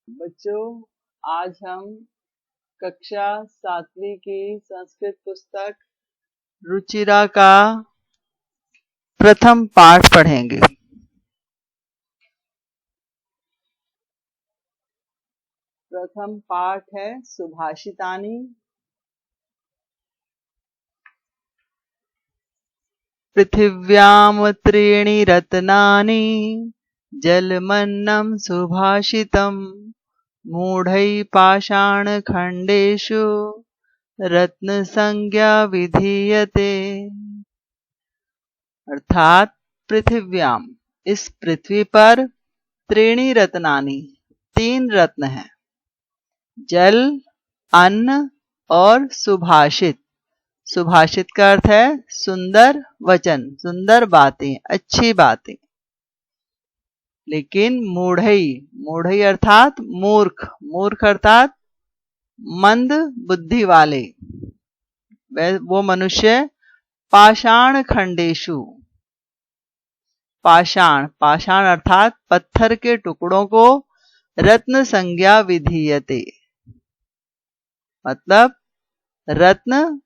बच्चों, आज हम कक्षा 7वीं की संस्कृत पुस्तक रुचिरा का प्रथम पाठ पढ़ेंगे। प्रथम पाठ है सुभाषितानि। पृथिव्यां त्रीणि रत्नानि जलमन्नं सुभाषितम् मूढैः पाषाणखण्डेषु रत्नसंज्ञा विधीयते। अर्थात पृथिव्याम, इस पृथ्वी पर त्रीणि रत्नानि, 3 रत्न हैं। जल, अन्न और सुभाषित। सुभाषित का अर्थ है सुंदर वचन, सुंदर बातें, अच्छी बातें। लेकिन मूढ़ई, मूढ़ई अर्थात मूर्ख, मूर्ख अर्थात मंद बुद्धि वाले, वो मनुष्य पाषाण खंडेशु, पाषाण, पाषाण अर्थात पत्थर के टुकड़ों को रत्न संज्ञा विधीयते, मतलब रत्न,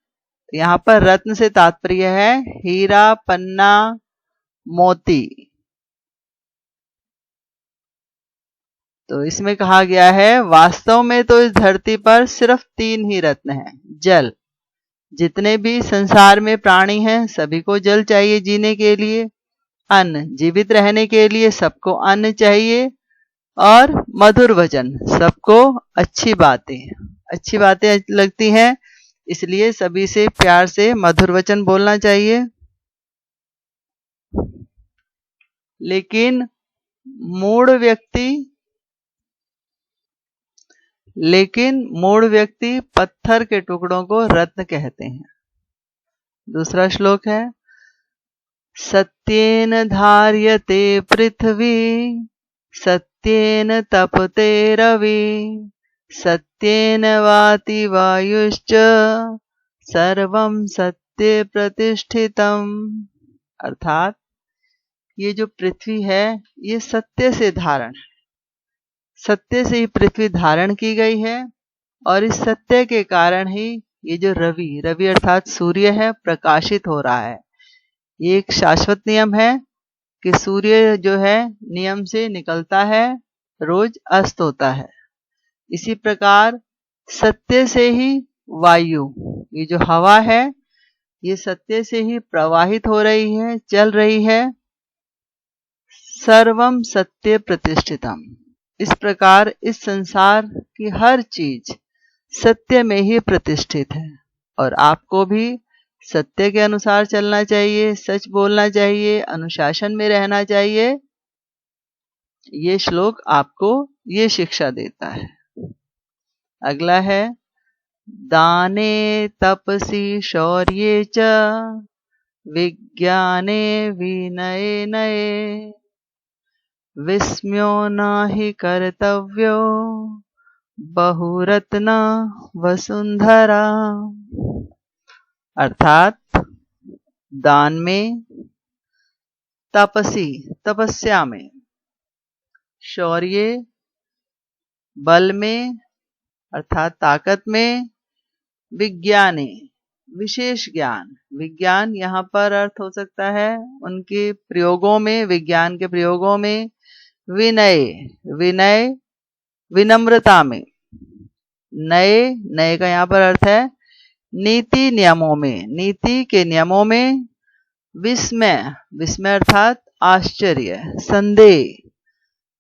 यहाँ पर रत्न से तात्पर्य है हीरा, पन्ना, मोती। तो इसमें कहा गया है वास्तव में तो इस धरती पर सिर्फ 3 ही रत्न हैं। जल, जितने भी संसार में प्राणी हैं सभी को जल चाहिए जीने के लिए। अन्न, जीवित रहने के लिए सबको अन्न चाहिए। और मधुर वचन, सबको अच्छी बातें लगती हैं, इसलिए सभी से प्यार से मधुर वचन बोलना चाहिए। लेकिन मूढ़ व्यक्ति पत्थर के टुकड़ों को रत्न कहते हैं। दूसरा श्लोक है सत्येन धार्यते पृथ्वी सत्येन तपते रवि सत्येन वाति वायुश्च सर्वं सत्ये प्रतिष्ठितम्। अर्थात ये जो पृथ्वी है ये सत्य से धारण है, सत्य से ही पृथ्वी धारण की गई है। और इस सत्य के कारण ही ये जो रवि, रवि अर्थात सूर्य है, प्रकाशित हो रहा है। ये एक शाश्वत नियम है कि सूर्य जो है नियम से निकलता है, रोज अस्त होता है। इसी प्रकार सत्य से ही वायु, ये जो हवा है ये सत्य से ही प्रवाहित हो रही है, चल रही है। सर्वम सत्य प्रतिष्ठितम, इस प्रकार इस संसार की हर चीज सत्य में ही प्रतिष्ठित है। और आपको भी सत्य के अनुसार चलना चाहिए, सच बोलना चाहिए, अनुशासन में रहना चाहिए। ये श्लोक आपको ये शिक्षा देता है। अगला है दाने तपसी शौर्ये च विज्ञाने विनये नये विस्म्यो नाहि कर्तव्यो बहुरत्न वसुंधरा। अर्थात दान में, तपसी तपस्या में, शौर्य बल में अर्थात ताकत में, विज्ञाने विशेष ज्ञान, विज्ञान यहाँ पर अर्थ हो सकता है उनके प्रयोगों में, विज्ञान के प्रयोगों में, विनय, विनय विनम्रता में, नए, नए का यहाँ पर अर्थ है नीति नियमों में, नीति के नियमों में, विस्मय, विस्मय अर्थात आश्चर्य, संदेह,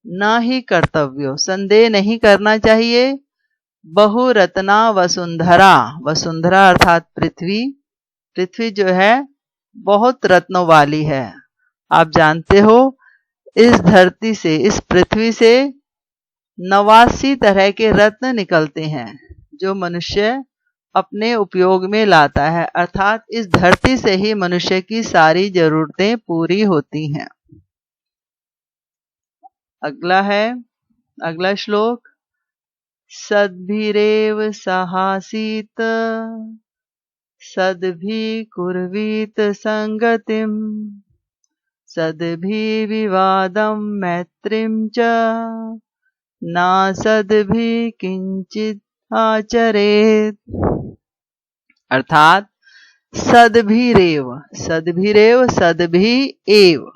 ना ही कर्तव्य, संदेह नहीं करना चाहिए। बहुरत्ना वसुंधरा, वसुंधरा अर्थात पृथ्वी, पृथ्वी जो है बहुत रत्नों वाली है। आप जानते हो इस धरती से, इस पृथ्वी से 89 तरह के रत्न निकलते हैं जो मनुष्य अपने उपयोग में लाता है। अर्थात इस धरती से ही मनुष्य की सारी जरूरतें पूरी होती हैं। अगला है, अगला श्लोक सद्भिरेव सहासीत सद्भि कुर्वीत संगतिम सद्भि विवादम मैत्रीम च न सद्भिः किंचित आचरेत। अर्थात सद्भिरेव, सद्भिरेव, सद्भि एव।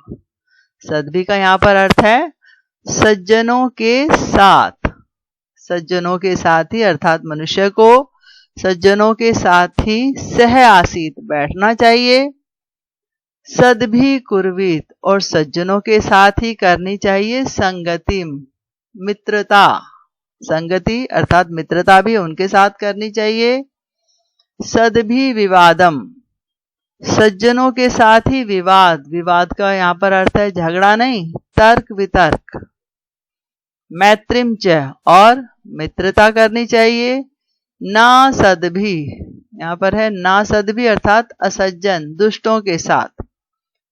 सद्भि का यहाँ पर अर्थ है सज्जनों के साथ। सज्जनों के साथ ही अर्थात मनुष्य को सज्जनों के साथ ही सह आसीत बैठना चाहिए। सद्भि कुर्वीत, और सज्जनों के साथ ही करनी चाहिए संगति, मित्रता। संगति अर्थात मित्रता भी उनके साथ करनी चाहिए। सद्भि विवादम, सज्जनों के साथ ही विवाद, विवाद का यहाँ पर अर्थ है झगड़ा नहीं, तर्क वितर्क। मैत्रिम च, और मित्रता करनी चाहिए। ना सद्भि, यहाँ पर है ना सद्भि अर्थात असज्जन, दुष्टों के साथ।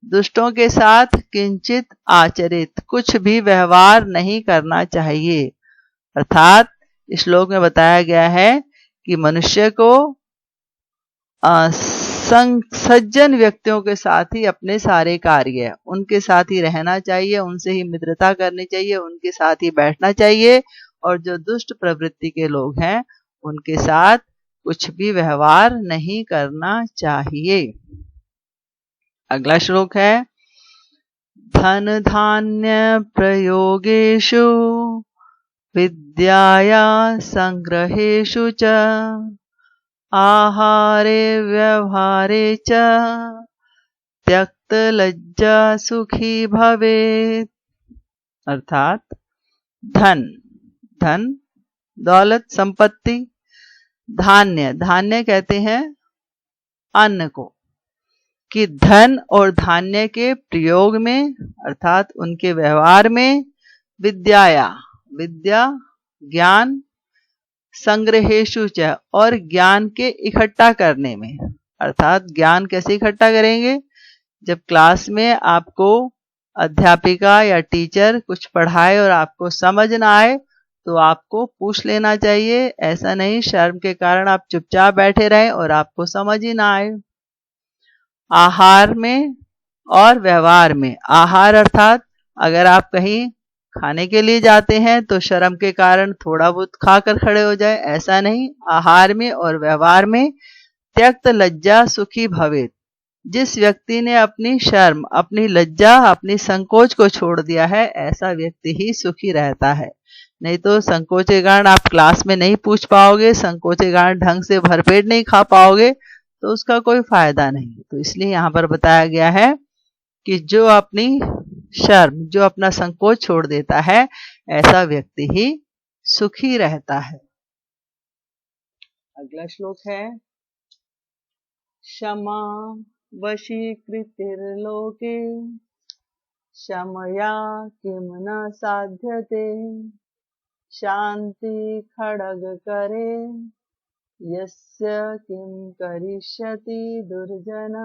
दुष्टों के साथ किंचित आचरित, कुछ भी व्यवहार नहीं करना चाहिए। अर्थात इस श्लोक में बताया गया है कि मनुष्य को सज्जन व्यक्तियों के साथ ही अपने सारे कार्य, उनके साथ ही रहना चाहिए, उनसे ही मित्रता करनी चाहिए, उनके साथ ही बैठना चाहिए। और जो दुष्ट प्रवृत्ति के लोग हैं उनके साथ कुछ भी व्यवहार नहीं करना चाहिए। अगला श्लोक है धन धान्य प्रयोगेषु विद्याया संग्रहेषु च आहारे व्यवहारे च त्यक्त लज्जा सुखी भवेत्। अर्थात धन, धन दौलत संपत्ति, धान्य, धान्य कहते हैं अन्न को, कि धन और धान्य के प्रयोग में अर्थात उनके व्यवहार में, विद्याया, विद्या ज्ञान, संग्रहेषु च, और ज्ञान के इकट्ठा करने में। अर्थात ज्ञान कैसे इकट्ठा करेंगे? जब क्लास में आपको अध्यापिका या टीचर कुछ पढ़ाए और आपको समझ ना आए तो आपको पूछ लेना चाहिए। ऐसा नहीं शर्म के कारण आप चुपचाप बैठे रहें और आपको समझ ही ना आए। आहार में और व्यवहार में, आहार अर्थात अगर आप कहीं खाने के लिए जाते हैं तो शर्म के कारण थोड़ा बहुत खाकर खड़े हो जाए, ऐसा नहीं। आहार में और व्यवहार में त्यक्त लज्जा सुखी भवेत्। जिस व्यक्ति ने अपनी शर्म, अपनी लज्जा, अपनी संकोच को छोड़ दिया है, ऐसा व्यक्ति ही सुखी रहता है। नहीं तो संकोच के कारण आप क्लास में नहीं पूछ पाओगे, संकोच के कारण ढंग से भरपेट नहीं खा पाओगे, तो उसका कोई फायदा नहीं। तो इसलिए यहाँ पर बताया गया है कि जो अपनी शर्म, जो अपना संकोच छोड़ देता है, ऐसा व्यक्ति ही सुखी रहता है। अगला श्लोक है क्षमा वशीकृतिर्लोके क्षमया किम न साध्यते शांति खड्ग करे यस्य किम करिष्यति दुर्जन।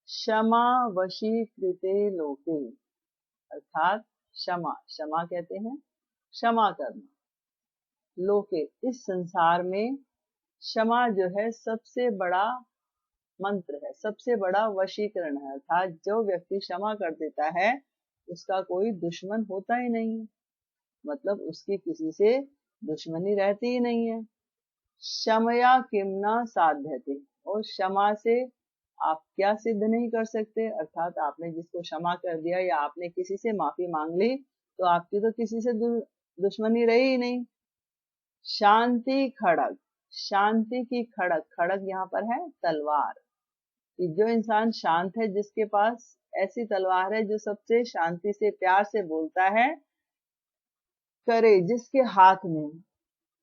क्षमा वशीकृते लोके, अर्थात क्षमा, क्षमा कहते हैं क्षमा करना। लोके, इस संसार में क्षमा जो है सबसे बड़ा मंत्र है, सबसे बड़ा वशीकरण है। अर्थात जो व्यक्ति क्षमा कर देता है उसका कोई दुश्मन होता ही नहीं है, मतलब उसकी किसी से दुश्मनी रहती ही नहीं है। क्षमया किम न साध्यते, और क्षमा से आप क्या सिद्ध नहीं कर सकते। अर्थात आपने जिसको क्षमा कर दिया या आपने किसी से माफी मांग ली तो आपकी तो किसी से दुश्मनी रही ही नहीं। शांति खड्ग, शांति की खड्ग, खड्ग यहाँ पर है तलवार, कि जो इंसान शांत है, जिसके पास ऐसी तलवार है जो सबसे शांति से प्यार से बोलता है, करे जिसके हाथ में,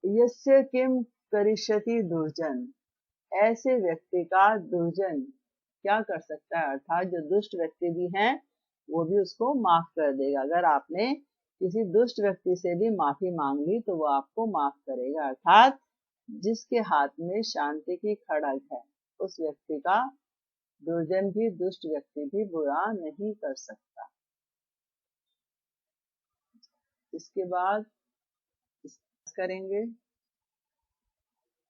यस्य किम करिष्यति दुर्जन, ऐसे व्यक्ति का दुर्जन क्या कर सकता है। अर्थात जो दुष्ट व्यक्ति भी हैं वो भी उसको माफ कर देगा। अगर आपने किसी दुष्ट व्यक्ति से भी माफी मांग ली तो वो आपको माफ करेगा। अर्थात जिसके हाथ में शांति की खड्ग है उस व्यक्ति का दुर्जन भी, दुष्ट व्यक्ति भी बुरा नहीं कर सकता। इसके बाद करेंगे,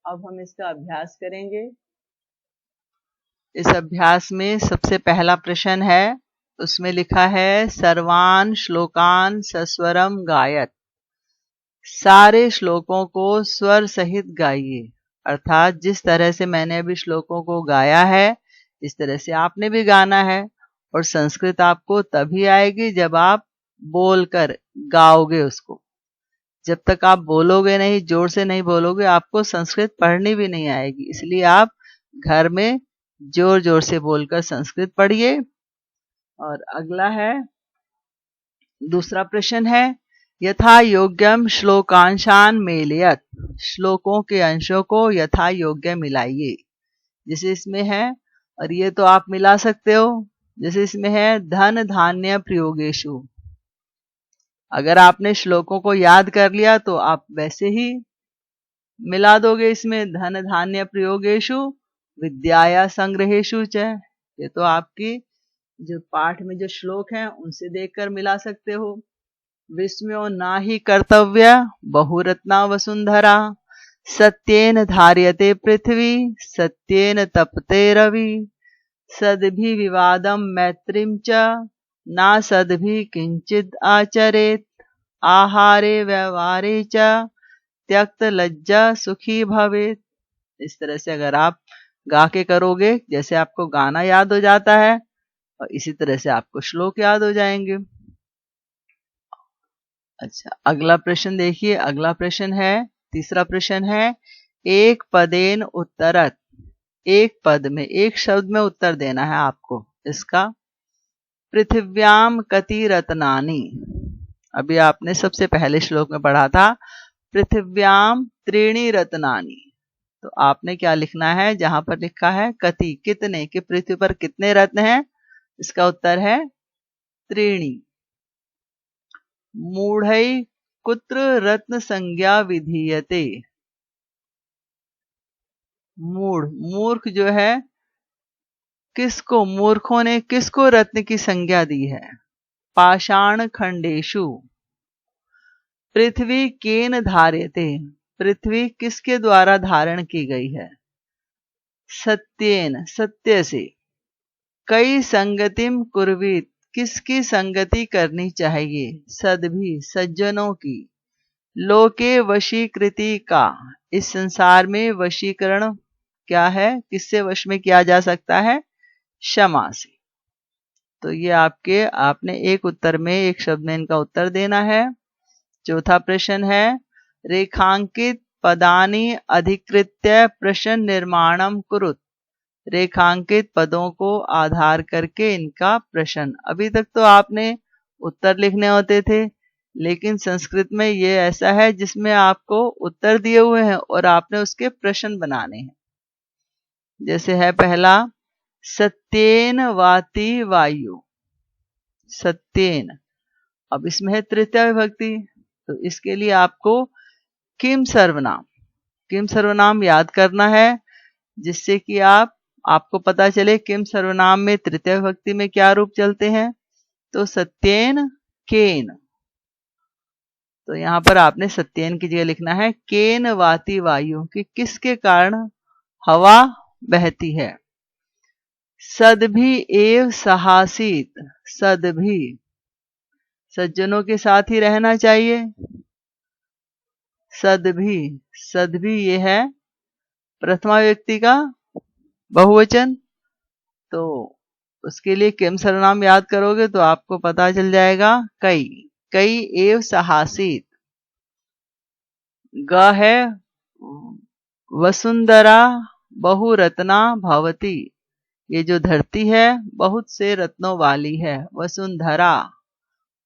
अब हम इसका अभ्यास करेंगे। इस अभ्यास में सबसे पहला प्रश्न है उसमें लिखा है सर्वान श्लोकान सस्वरम गायत, सारे श्लोकों को स्वर सहित गाइए। अर्थात जिस तरह से मैंने अभी श्लोकों को गाया है इस तरह से आपने भी गाना है। और संस्कृत आपको तभी आएगी जब आप बोलकर गाओगे उसको। जब तक आप बोलोगे नहीं, जोर से नहीं बोलोगे, आपको संस्कृत पढ़नी भी नहीं आएगी। इसलिए आप घर में जोर जोर से बोलकर संस्कृत पढ़िए। और अगला है, दूसरा प्रश्न है, यथा योग्यम श्लोकांशान मेलयत, श्लोकों के अंशों को यथा योग्य मिलाइए। जैसे इसमें है, और ये तो आप मिला सकते हो, जैसे इसमें है धन धान्य प्रयोगेशु। अगर आपने श्लोकों को याद कर लिया तो आप वैसे ही मिला दोगे इसमें, धन धान्य प्रयोगेशु विद्याया संग्रहेशु च। ये तो आपकी जो पाठ में जो श्लोक हैं उनसे देखकर मिला सकते हो। विस्मयो ना ही कर्तव्य बहुरत्ना वसुंधरा, सत्येन धार्यते पृथ्वी सत्येन तपते रवि, सद्भि विवादम मैत्रीम च ना सद्भि किंचिद आचरेत, आहारे व्यवहारे च त्यक्त लज्जा सुखी भवेत। इस तरह से अगर आप गा के करोगे, जैसे आपको गाना याद हो जाता है और इसी तरह से आपको श्लोक याद हो जाएंगे। अच्छा, अगला प्रश्न देखिए। अगला प्रश्न है, तीसरा प्रश्न है, एक पदेन उत्तरत, एक पद में, एक शब्द में उत्तर देना है आपको इसका। पृथिव्याम कति रत्नानि, अभी आपने सबसे पहले श्लोक में पढ़ा था पृथिव्याम त्रीणि रत्नानि। तो आपने क्या लिखना है, जहां पर लिखा है कति कितने, कि पृथ्वी पर कितने रत्न हैं, इसका उत्तर है त्रीणि। मूढ़ै कुत्र रत्न संज्ञा विधीयते, मूढ़, मूर्ख जो है, किसको, मूर्खों ने किसको रत्न की संज्ञा दी है। पाषाण खंडेशु, पृथ्वी केन धार्यते, पृथ्वी किसके द्वारा धारण की गई है। सत्येन, सत्य से। कई संगतिम कुर्वीत, किसकी संगति करनी चाहिए। सद्भि, सज्जनों की। लोके वशीकृति का, इस संसार में वशीकरण क्या है, किससे वश में किया जा सकता है, क्षमा से। तो ये आपने एक उत्तर में, एक शब्द में इनका उत्तर देना है। चौथा प्रश्न है, रेखांकित पदानि अधिकृत्य प्रश्न निर्माणम कुरुत, रेखांकित पदों को आधार करके इनका प्रश्न। अभी तक तो आपने उत्तर लिखने होते थे, लेकिन संस्कृत में ये ऐसा है जिसमें आपको उत्तर दिए हुए हैं और आपने उसके प्रश्न बनाने हैं। जैसे है पहला, सत्येन वाति वायु, सत्येन। अब इसमें है तृतीया विभक्ति, तो इसके लिए आपको किम सर्वनाम, किम सर्वनाम याद करना है, जिससे कि आपको पता चले किम सर्वनाम में तृतीय विभक्ति में क्या रूप चलते हैं। तो सत्येन केन, तो यहां पर आपने सत्येन की जगह लिखना है केन वाति वायु, कि किसके कारण हवा बहती है। सद्भि एव सहासीत, सद्भि, सज्जनों के साथ ही रहना चाहिए। सद्भि, सद्भि ये है प्रथमा व्यक्ति का बहुवचन, तो उसके लिए किम सर्वनाम याद करोगे तो आपको पता चल जाएगा कई, कई एव सहासीत। ग है वसुंधरा बहुरत्ना भवती, ये जो धरती है बहुत से रत्नों वाली है, वसुंधरा।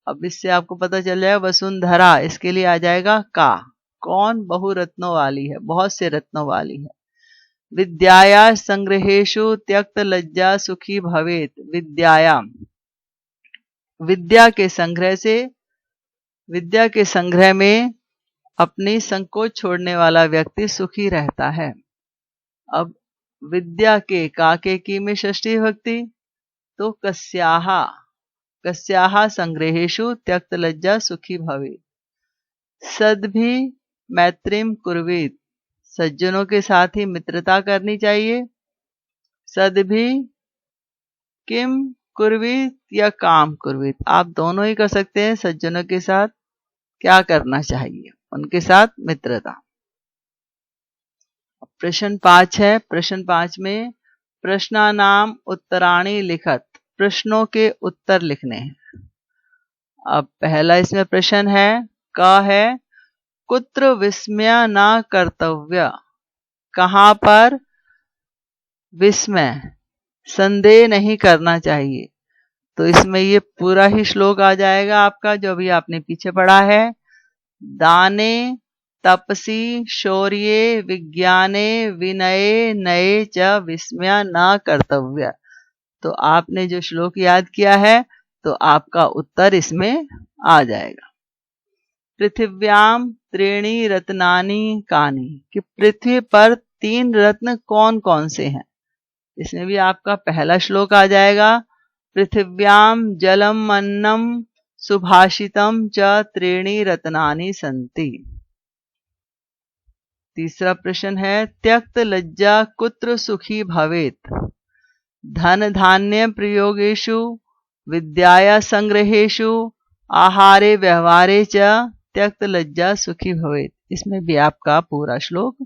अब इससे आपको पता चल जाएगा वसुंधरा, इसके लिए आ जाएगा का, कौन बहुरत्नों वाली है, बहुत से रत्नों वाली है। विद्याया संग्रहेशु त्यक्त लज्जा सुखी भवेत, विद्याया, विद्या के संग्रह से, विद्या के संग्रह में अपनी संकोच छोड़ने वाला व्यक्ति सुखी रहता है। अब विद्या के, काके की में षष्ठी विभक्ति, तो कस्याहा, कस्याहा संग्रहेशु त्यक्त लज्जा सुखी भवेत। सद्भि मैत्रीम कुर्वीत, सज्जनों के साथ ही मित्रता करनी चाहिए। सद्भि किम कुर्वीत या काम कुर्वीत, आप दोनों ही कर सकते हैं। सज्जनों के साथ क्या करना चाहिए, उनके साथ मित्रता। प्रश्न 5 है। प्रश्न 5 में प्रश्नानाम उत्तराणी लिखत, प्रश्नों के उत्तर लिखने हैं। अब पहला इसमें प्रश्न है, क है कुत्र विस्मय न कर्तव्य, कहां पर विस्मय संदेह नहीं करना चाहिए। तो इसमें ये पूरा ही श्लोक आ जाएगा आपका, जो अभी आपने पीछे पढ़ा है। दाने तपसी शौर्ये विज्ञाने विनये नये च विस्मय न कर्तव्य। तो आपने जो श्लोक याद किया है तो आपका उत्तर इसमें आ जाएगा। पृथिव्याम त्रीणि रत्नानि कानि, कि पृथ्वी पर 3 रत्न कौन कौन से हैं। इसमें भी आपका पहला श्लोक आ जाएगा। पृथिव्याम जलम अन्नम सुभाषितम च त्रीणि रत्नानि सन्ति। तीसरा प्रश्न है, त्यक्त लज्जा कुत्र सुखी भवेत्, धन धान्य प्रयोगेषु विद्याया संग्रहेषु आहारे व्यवहारे च त्यक्त लज्जा सुखी भवेत्। इसमें भी आपका पूरा श्लोक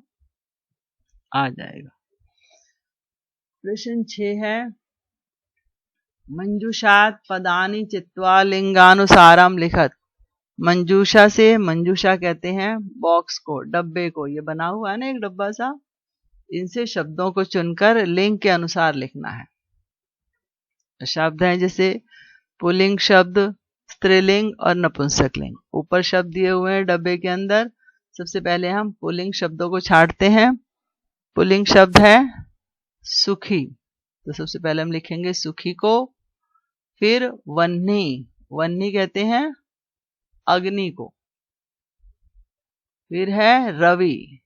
आ जाएगा। प्रश्न 6 है, मंजूषात पदानि चित्वा लिंगानुसारम लिखत। मंजूषा से, मंजूषा कहते हैं बॉक्स को, डब्बे को, ये बना हुआ है ना एक डब्बा सा, इनसे शब्दों को चुनकर लिंग के अनुसार लिखना है। शब्द हैं जैसे पुल्लिंग शब्द, स्त्रीलिंग और नपुंसकलिंग। ऊपर शब्द दिए हुए हैं डब्बे के अंदर। सबसे पहले हम पुल्लिंग शब्दों को छांटते हैं। पुल्लिंग शब्द है सुखी, तो सबसे पहले हम लिखेंगे सुखी को। फिर वह्नि, वह्नि कहते हैं अग्नि को। फिर है रवि,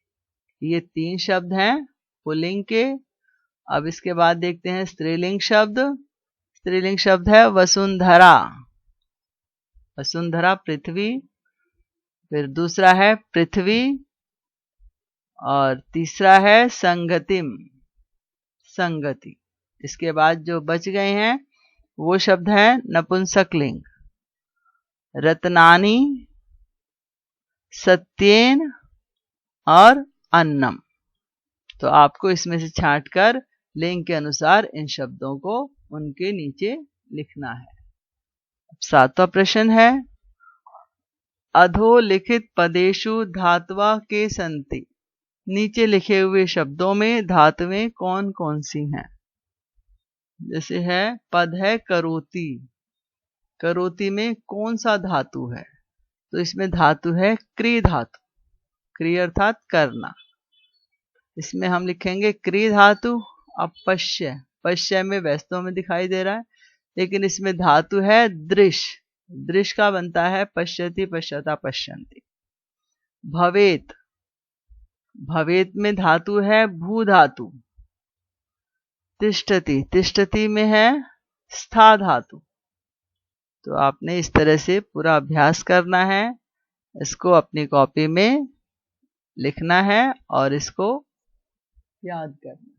ये 3 शब्द हैं पुल्लिंग के। अब इसके बाद देखते हैं स्त्रीलिंग शब्द। स्त्रीलिंग शब्द है वसुंधरा, वसुंधरा पृथ्वी। फिर दूसरा है पृथ्वी, और तीसरा है संगतिम, संगति। इसके बाद जो बच गए हैं वो शब्द है नपुंसकलिंग, रत्नानि, सत्येन और अन्नम। तो आपको इसमें से छांटकर लिंग के अनुसार इन शब्दों को उनके नीचे लिखना है। 7वां प्रश्न है, अधोलिखित पदेषु धातवा के संति, नीचे लिखे हुए शब्दों में धातुएं कौन कौन सी हैं। जैसे है पद है करोति, करोति में कौन सा धातु है। तो इसमें धातु है क्री धातु, क्री अर्थात करना। इसमें हम लिखेंगे क्री धातु। अब पश्य, पश्य में व्यस्तों में दिखाई दे रहा है, लेकिन इसमें धातु है दृश, दृश का बनता है पश्यति पश्यता पश्यन्ति। भवेत, भवेत में धातु है भू धातु। तिष्ठति, तिष्ठति में है स्था धातु। तो आपने इस तरह से पूरा अभ्यास करना है, इसको अपनी कॉपी में लिखना है और इसको याद करना है।